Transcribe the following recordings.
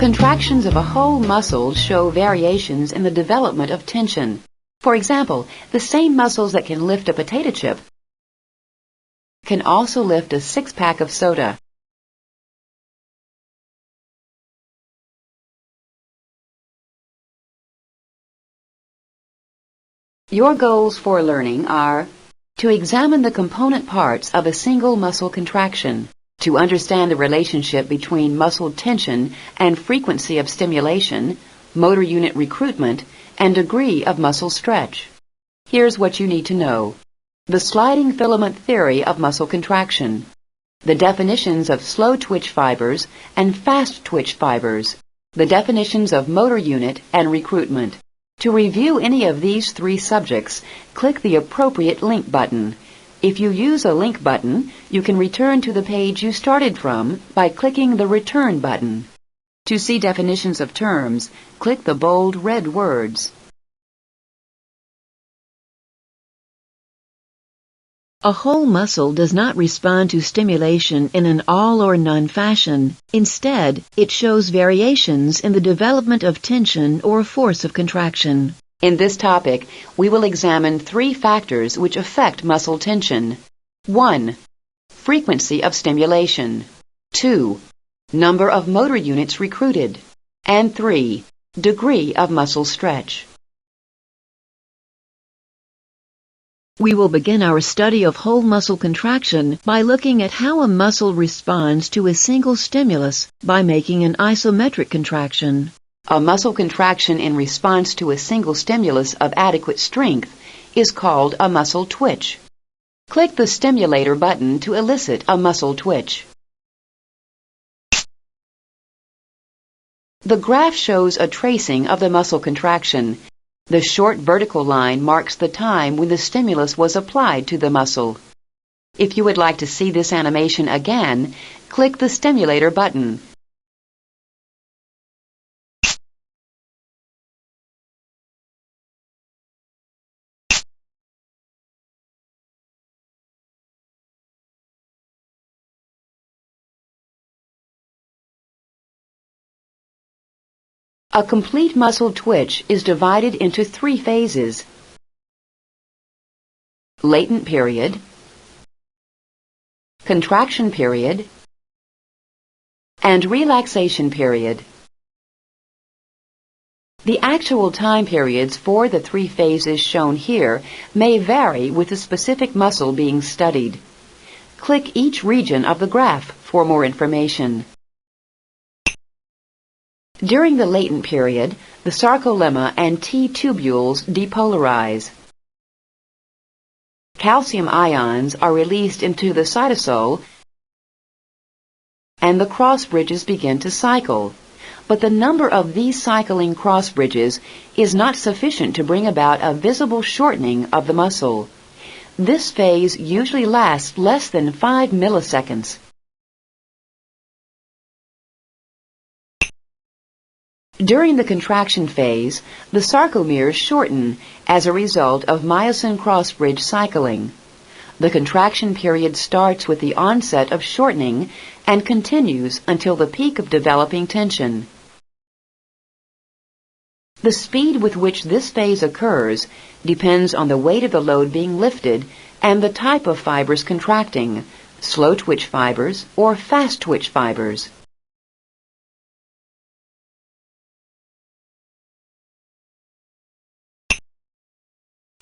Contractions of a whole muscle show variations in the development of tension. For example, the same muscles that can lift a potato chip can also lift a six-pack of soda. Your goals for learning are to examine the component parts of a single muscle contraction, to understand the relationship between muscle tension and frequency of stimulation, motor unit recruitment, and degree of muscle stretch. Here's what you need to know. The sliding filament theory of muscle contraction, the definitions of slow twitch fibers and fast twitch fibers, the definitions of motor unit and recruitment. To review any of these three subjects, click the appropriate link button. If you use a link button, you can return to the page you started from by clicking the Return button. To see definitions of terms, click the bold red words. A whole muscle does not respond to stimulation in an all-or-none fashion. Instead, it shows variations in the development of tension or force of contraction. In this topic, we will examine three factors which affect muscle tension. 1. Frequency of stimulation. 2. Number of motor units recruited. And 3. Degree of muscle stretch. We will begin our study of whole muscle contraction by looking at how a muscle responds to a single stimulus by making an isometric contraction. A muscle contraction in response to a single stimulus of adequate strength is called a muscle twitch. Click the Stimulator button to elicit a muscle twitch. The graph shows a tracing of the muscle contraction. The short vertical line marks the time when the stimulus was applied to the muscle. If you would like to see this animation again, click the Stimulator button. A complete muscle twitch is divided into three phases: latent period, contraction period, and relaxation period. The actual time periods for the three phases shown here may vary with the specific muscle being studied. Click each region of the graph for more information. During the latent period, the sarcolemma and T-tubules depolarize. Calcium ions are released into the cytosol and the cross bridges begin to cycle. But the number of these cycling cross bridges is not sufficient to bring about a visible shortening of the muscle. This phase usually lasts less than 5 milliseconds. During the contraction phase, the sarcomeres shorten as a result of myosin cross-bridge cycling. The contraction period starts with the onset of shortening and continues until the peak of developing tension. The speed with which this phase occurs depends on the weight of the load being lifted and the type of fibers contracting, slow twitch fibers or fast twitch fibers.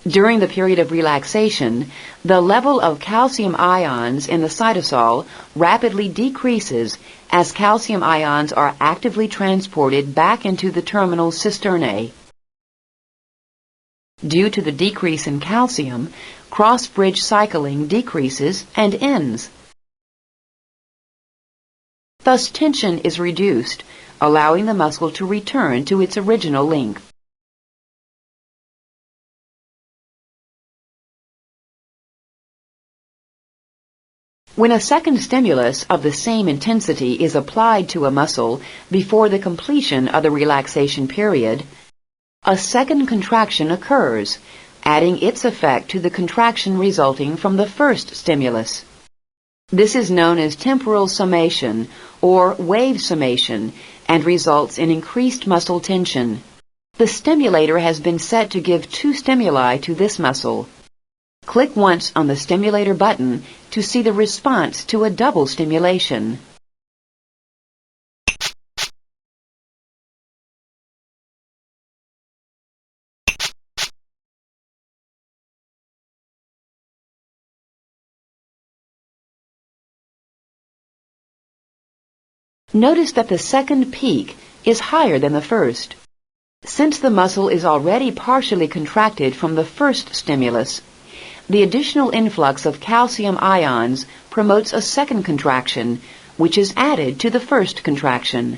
During the period of relaxation, the level of calcium ions in the cytosol rapidly decreases as calcium ions are actively transported back into the terminal cisternae. Due to the decrease in calcium, cross-bridge cycling decreases and ends. Thus, tension is reduced, allowing the muscle to return to its original length. When a second stimulus of the same intensity is applied to a muscle before the completion of the relaxation period, a second contraction occurs, adding its effect to the contraction resulting from the first stimulus. This is known as temporal summation or wave summation and results in increased muscle tension. The stimulator has been set to give 2 stimuli to this muscle. Click once on the stimulator button to see the response to a double stimulation. Notice that the second peak is higher than the first. Since the muscle is already partially contracted from the first stimulus, the additional influx of calcium ions promotes a second contraction, which is added to the first contraction.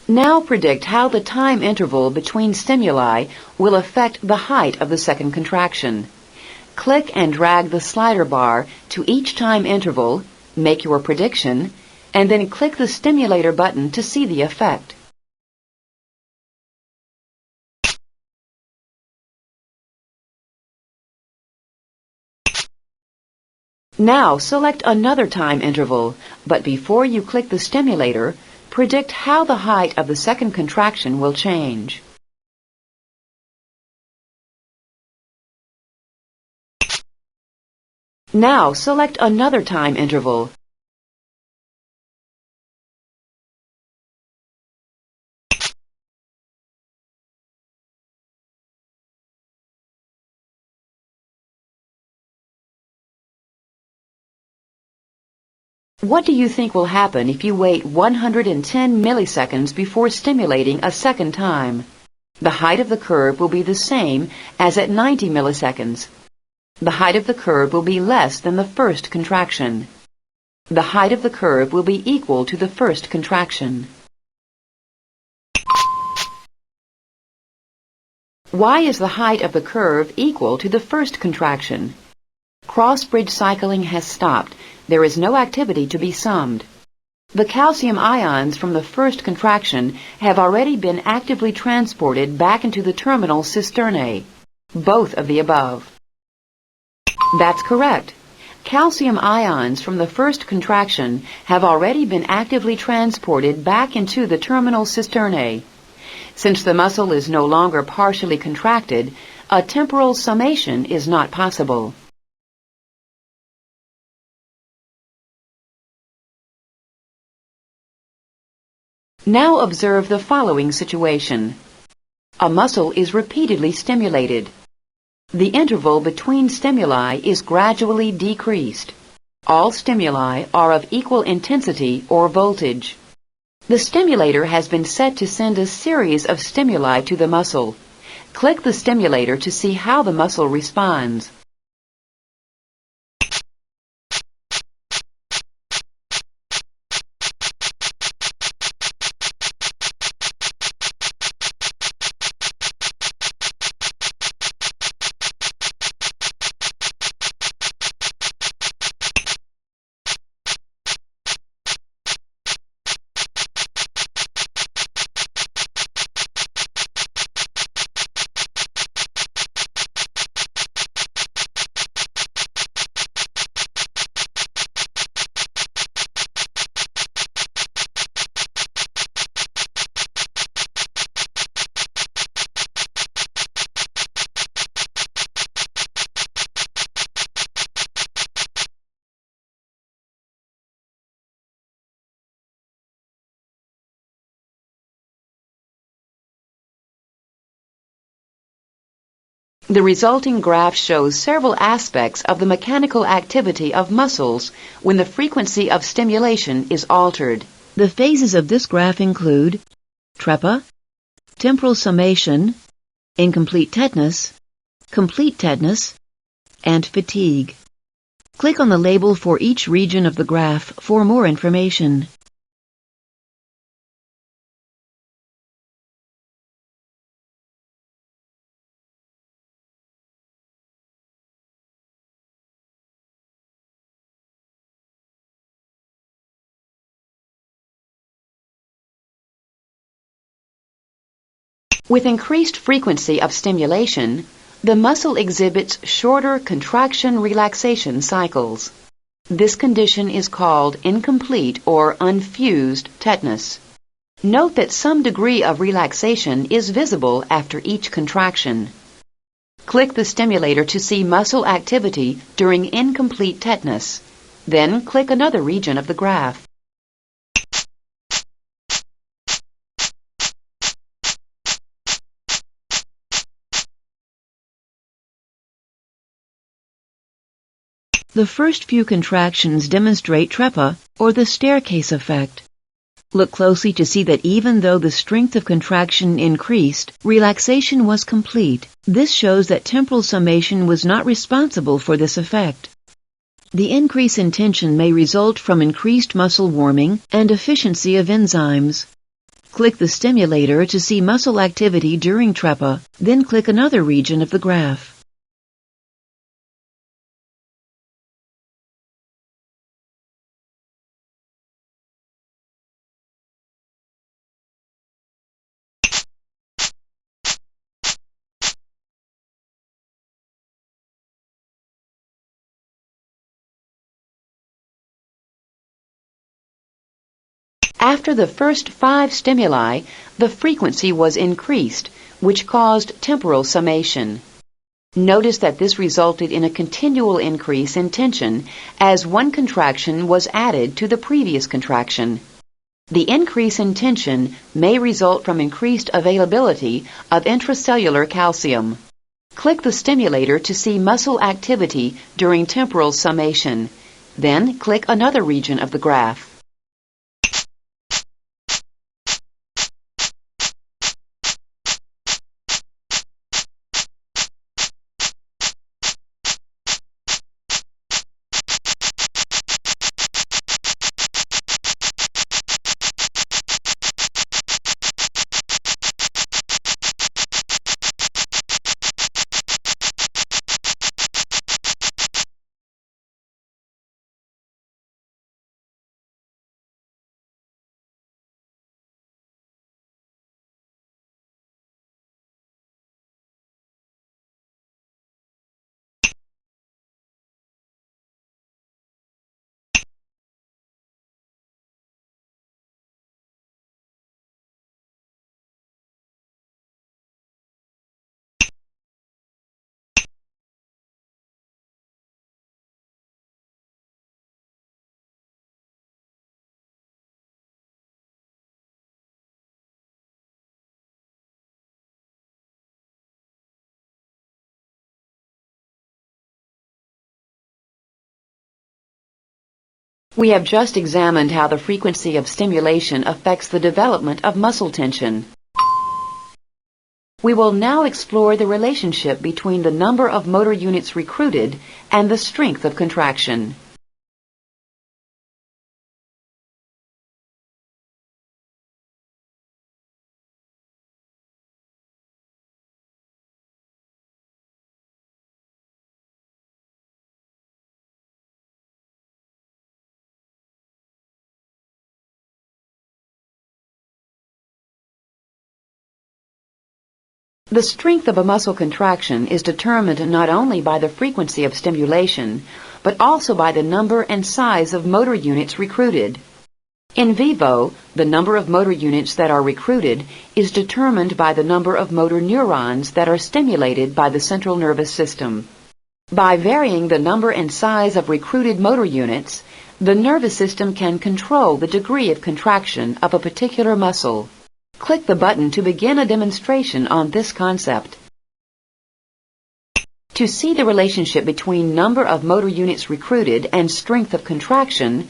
Now predict how the time interval between stimuli will affect the height of the second contraction. Click and drag the slider bar to each time interval, make your prediction, and then click the stimulator button to see the effect. Now select another time interval, but before you click the stimulator, predict how the height of the second contraction will change. Now select another time interval. What do you think will happen if you wait 110 milliseconds before stimulating a second time? The height of the curve will be the same as at 90 milliseconds. The height of the curve will be less than the first contraction. The height of the curve will be equal to the first contraction. Why is the height of the curve equal to the first contraction? Cross-bridge cycling has stopped. There is no activity to be summed. The calcium ions from the first contraction have already been actively transported back into the terminal cisternae. Both of the above. That's correct. Calcium ions from the first contraction have already been actively transported back into the terminal cisternae. Since the muscle is no longer partially contracted, a temporal summation is not possible. Now observe the following situation. A muscle is repeatedly stimulated. The interval between stimuli is gradually decreased. All stimuli are of equal intensity or voltage. The stimulator has been set to send a series of stimuli to the muscle. Click the stimulator to see how the muscle responds. The resulting graph shows several aspects of the mechanical activity of muscles when the frequency of stimulation is altered. The phases of this graph include trepa, temporal summation, incomplete tetanus, complete tetanus, and fatigue. Click on the label for each region of the graph for more information. With increased frequency of stimulation, The muscle exhibits shorter contraction-relaxation cycles. This condition is called incomplete or unfused tetanus. Note that some degree of relaxation is visible after each contraction. Click the stimulator to see muscle activity during incomplete tetanus. Then click another region of the graph. The first few contractions demonstrate trepa, or the staircase effect. Look closely to see that even though the strength of contraction increased, relaxation was complete. This shows that temporal summation was not responsible for this effect. The increase in tension may result from increased muscle warming and efficiency of enzymes. Click the stimulator to see muscle activity during trepa, then click another region of the graph. After the first 5 stimuli, the frequency was increased, which caused temporal summation. Notice that this resulted in a continual increase in tension as one contraction was added to the previous contraction. The increase in tension may result from increased availability of intracellular calcium. Click the stimulator to see muscle activity during temporal summation. Then click another region of the graph. We have just examined how the frequency of stimulation affects the development of muscle tension. We will now explore the relationship between the number of motor units recruited and the strength of contraction. The strength of a muscle contraction is determined not only by the frequency of stimulation, but also by the number and size of motor units recruited. In vivo, the number of motor units that are recruited is determined by the number of motor neurons that are stimulated by the central nervous system. By varying the number and size of recruited motor units, the nervous system can control the degree of contraction of a particular muscle. Click the button to begin a demonstration on this concept. To see the relationship between number of motor units recruited and strength of contraction,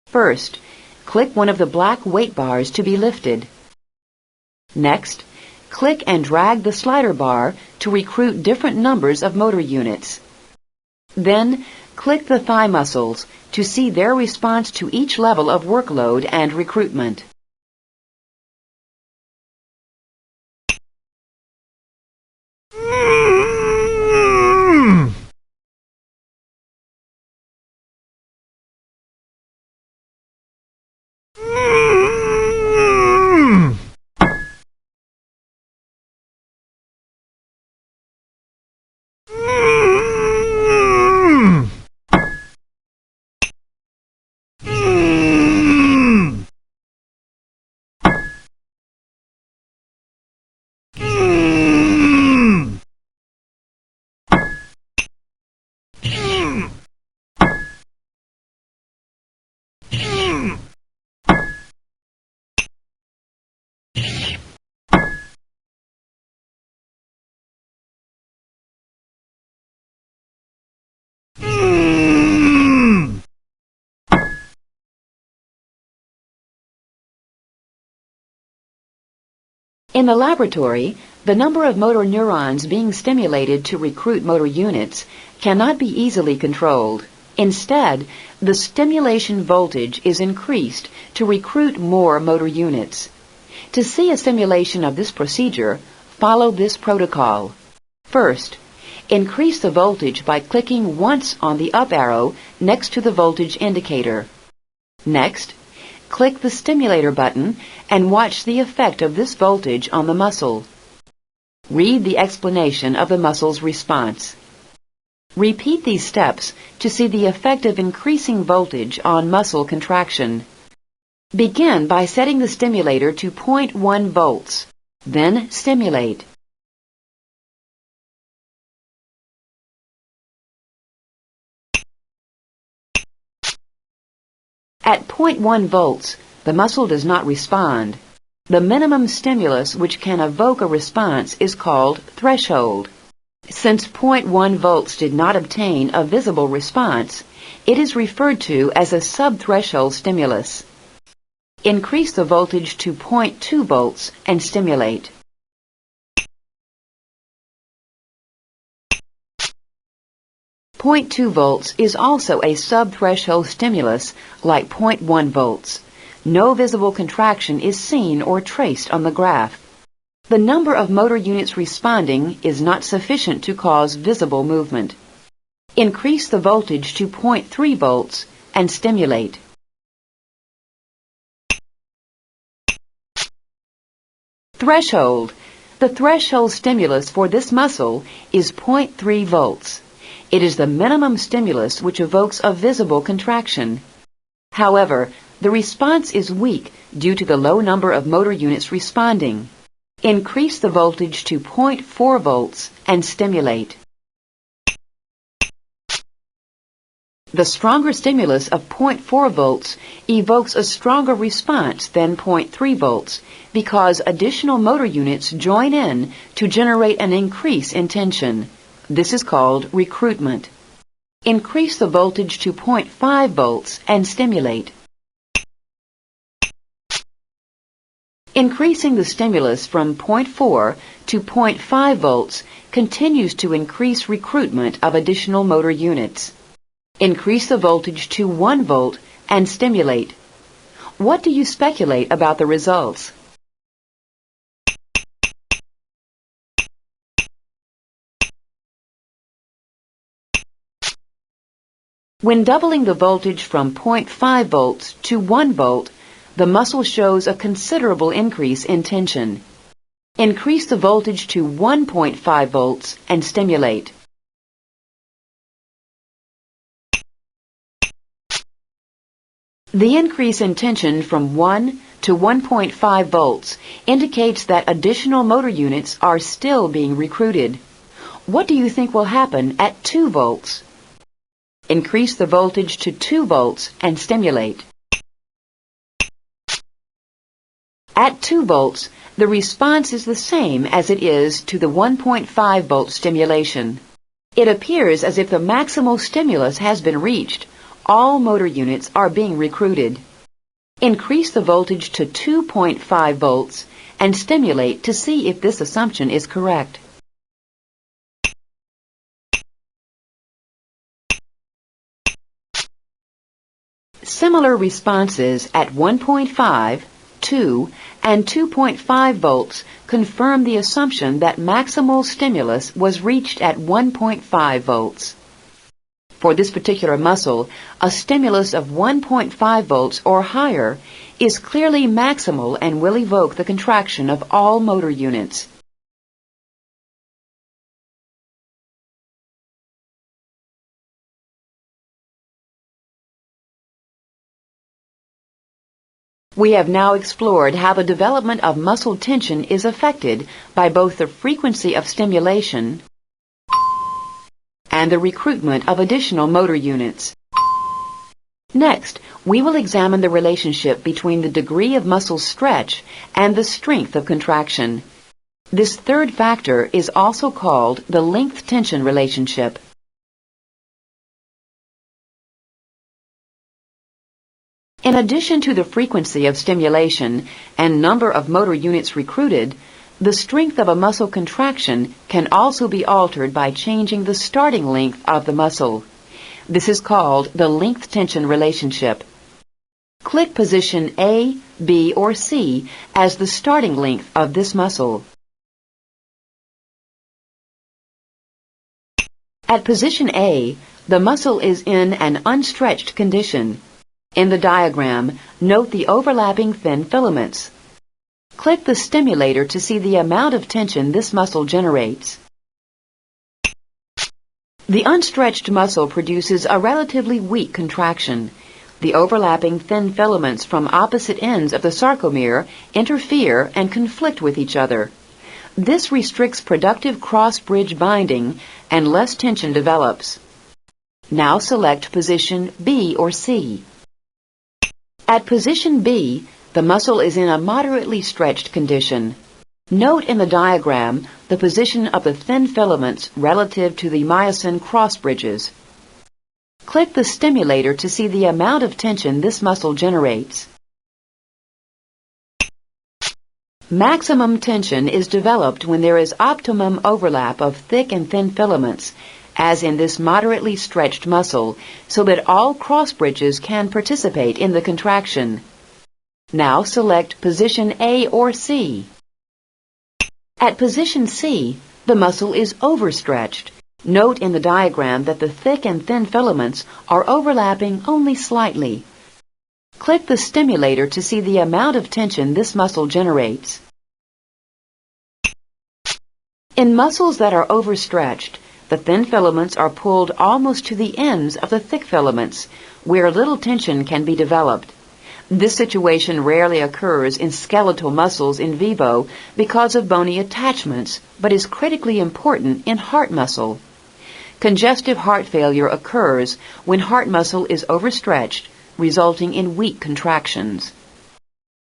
first, click one of the black weight bars to be lifted. Next, click and drag the slider bar to recruit different numbers of motor units. Then, click the thigh muscles to see their response to each level of workload and recruitment. In the laboratory, the number of motor neurons being stimulated to recruit motor units cannot be easily controlled. Instead, the stimulation voltage is increased to recruit more motor units. To see a simulation of this procedure, follow this protocol. First, increase the voltage by clicking once on the up arrow next to the voltage indicator. Next, click the stimulator button and watch the effect of this voltage on the muscle. Read the explanation of the muscle's response. Repeat these steps to see the effect of increasing voltage on muscle contraction. Begin by setting the stimulator to 0.1 volts. Then stimulate. At 0.1 volts, the muscle does not respond. The minimum stimulus which can evoke a response is called threshold. Since 0.1 volts did not obtain a visible response, it is referred to as a subthreshold stimulus. Increase the voltage to 0.2 volts and stimulate. .2 volts is also a subthreshold stimulus like 0.1 volts. No visible contraction is seen or traced on the graph. The number of motor units responding is not sufficient to cause visible movement. Increase the voltage to 0.3 volts and stimulate. Threshold. The threshold stimulus for this muscle is 0.3 volts. It is the minimum stimulus which evokes a visible contraction. However, the response is weak due to the low number of motor units responding. Increase the voltage to 0.4 volts and stimulate. The stronger stimulus of 0.4 volts evokes a stronger response than 0.3 volts because additional motor units join in to generate an increase in tension. This is called recruitment. Increase the voltage to 0.5 volts and stimulate. Increasing the stimulus from 0.4 to 0.5 volts continues to increase recruitment of additional motor units. Increase the voltage to 1 volt and stimulate. What do you speculate about the results? When doubling the voltage from 0.5 volts to 1 volt, the muscle shows a considerable increase in tension. Increase the voltage to 1.5 volts and stimulate. The increase in tension from 1 to 1.5 volts indicates that additional motor units are still being recruited. What do you think will happen at 2 volts? Increase the voltage to 2 volts and stimulate. At 2 volts, the response is the same as it is to the 1.5 volt stimulation. It appears as if the maximal stimulus has been reached. All motor units are being recruited. Increase the voltage to 2.5 volts and stimulate to see if this assumption is correct. Similar responses at 1.5, 2, and 2.5 volts confirm the assumption that maximal stimulus was reached at 1.5 volts. For this particular muscle, a stimulus of 1.5 volts or higher is clearly maximal and will evoke the contraction of all motor units. We have now explored how the development of muscle tension is affected by both the frequency of stimulation and the recruitment of additional motor units. Next, we will examine the relationship between the degree of muscle stretch and the strength of contraction. This third factor is also called the length-tension relationship. In addition to the frequency of stimulation and number of motor units recruited, The strength of a muscle contraction can also be altered by changing the starting length of the muscle. This is called the length-tension relationship. Click position A, B, or C as the starting length of this muscle. At position A, the muscle is in an unstretched condition. In the diagram, note the overlapping thin filaments. Click the stimulator to see the amount of tension this muscle generates. The unstretched muscle produces a relatively weak contraction. The overlapping thin filaments from opposite ends of the sarcomere interfere and conflict with each other. This restricts productive cross-bridge binding and less tension develops. Now select position B or C. At position B, the muscle is in a moderately stretched condition. Note in the diagram the position of the thin filaments relative to the myosin cross bridges. Click the stimulator to see the amount of tension this muscle generates. Maximum tension is developed when there is optimum overlap of thick and thin filaments, as in this moderately stretched muscle, so that all cross bridges can participate in the contraction. Now select position A or C. At position C, the muscle is overstretched. Note in the diagram that the thick and thin filaments are overlapping only slightly. Click the stimulator to see the amount of tension this muscle generates. In muscles that are overstretched, the thin filaments are pulled almost to the ends of the thick filaments, where little tension can be developed. This situation rarely occurs in skeletal muscles in vivo because of bony attachments, but is critically important in heart muscle. Congestive heart failure occurs when heart muscle is overstretched, resulting in weak contractions.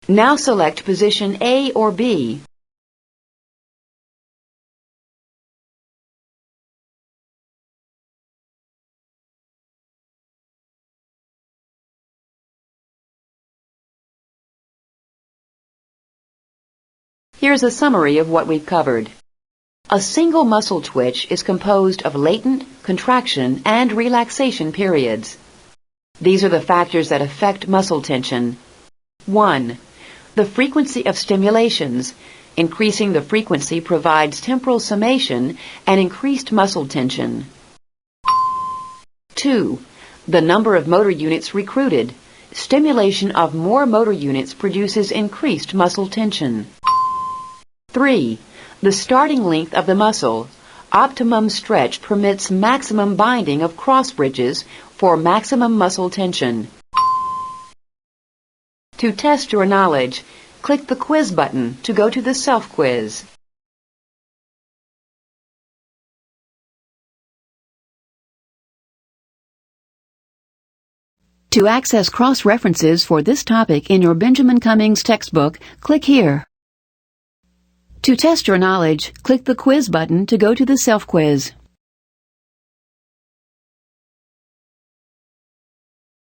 Now select position A or B. Here's a summary of what we've covered. A single muscle twitch is composed of latent, contraction, and relaxation periods. These are the factors that affect muscle tension. 1. The frequency of stimulations. Increasing the frequency provides temporal summation and increased muscle tension. 2. The number of motor units recruited. Stimulation of more motor units produces increased muscle tension. 3. The starting length of the muscle. Optimum stretch permits maximum binding of cross bridges for maximum muscle tension. To test your knowledge, click the quiz button to go to the self-quiz. To access cross-references for this topic in your Benjamin Cummings textbook, click here. To test your knowledge, click the quiz button to go to the self-quiz.